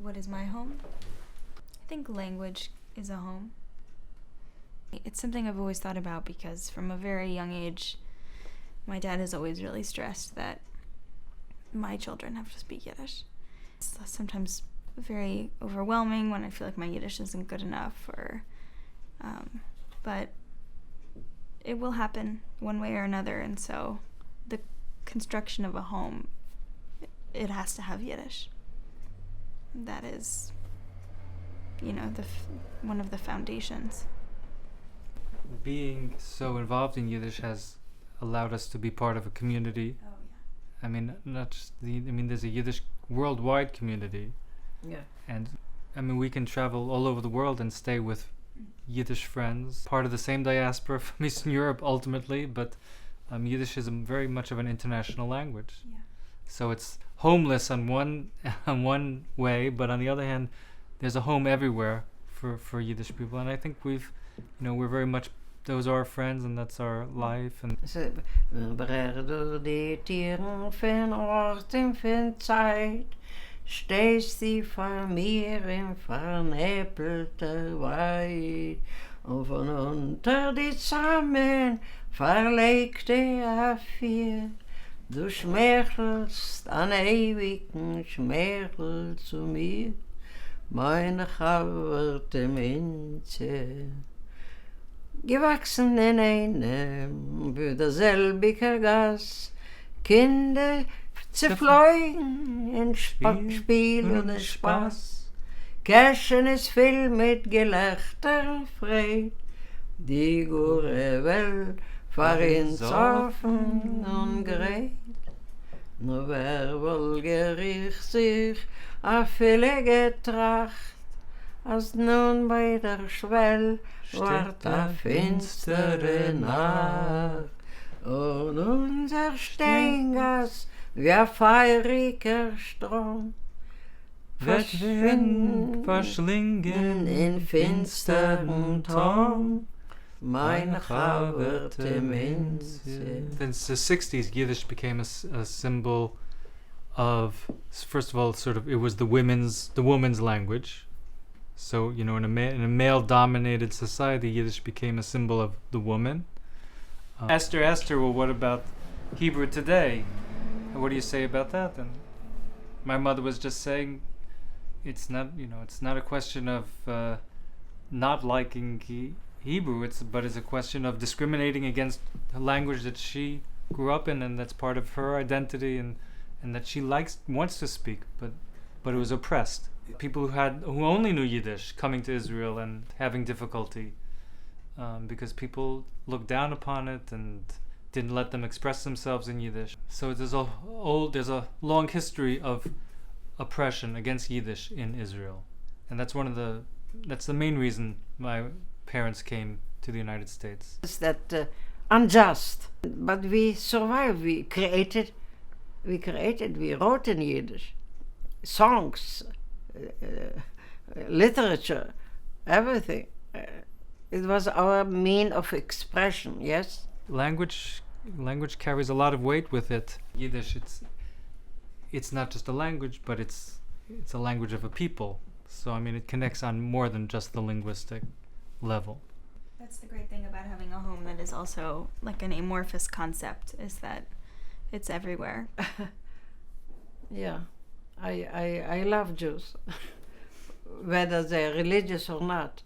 What is my home? I think language is a home. It's something I've always thought about because from a very young age, my dad has always really stressed that my children have to speak Yiddish. It's sometimes very overwhelming when I feel like my Yiddish isn't good enough, but it will happen one way or another, and so the construction of a home, it has to have Yiddish. That is, one of the foundations. Being so involved in Yiddish has allowed us to be part of a community. Oh, yeah. I mean, there's a Yiddish worldwide community. Yeah. And, we can travel all over the world and stay with Yiddish friends, part of the same diaspora from Eastern Europe ultimately, but Yiddish is very much of an international language. Yeah. So it's homeless on one way, but on the other hand, there's a home everywhere for Yiddish people, and I think we're very much, those are our friends, and that's our life. And wir brechen durch die Tieren von Ort und von Zeit, stehst sie vor mir im vernebelten Weit, und von unter die Zahmen verlegte A4. Du schmeichelst an ewigen Schmeichel zu mir, meine chaverte Minze. Gewachsen in einem für derselbiger Gass, Kinder zerfliegen in Spiel und Spaß. Käschen ist viel mit Gelächter Freit, die gure Welt fahr ins offen und gerät. Nur wer wohl gericht sich a viele Getracht, als nun bei der Schwell wart a finstere Nacht. Und unser Steingas wie a feuriger Strom wird Wind verschlingen in finsteren Ton. Meine chaverte Minze. Since the 60s, Yiddish became a symbol of, first of all, it was the woman's language. So, in a male-dominated society, Yiddish became a symbol of the woman. Esther, well, what about Hebrew today? What do you say about that? And my mother was just saying, it's not a question of not liking Hebrew, but it's a question of discriminating against the language that she grew up in and that's part of her identity and that she wants to speak, but it was oppressed. People who only knew Yiddish coming to Israel and having difficulty because people looked down upon it and didn't let them express themselves in Yiddish. So there's a long history of oppression against Yiddish in Israel, and that's the main reason my parents came to the United States. Is that unjust? But we survived. We created. We wrote in Yiddish, songs, literature, everything. It was our mean of expression. Yes. Language carries a lot of weight with it. Yiddish, it's not just a language, but it's a language of a people. So it connects on more than just the linguistic level. That's the great thing about having a home that is also like an amorphous concept, is that it's everywhere. Yeah, I love Jews, whether they're religious or not.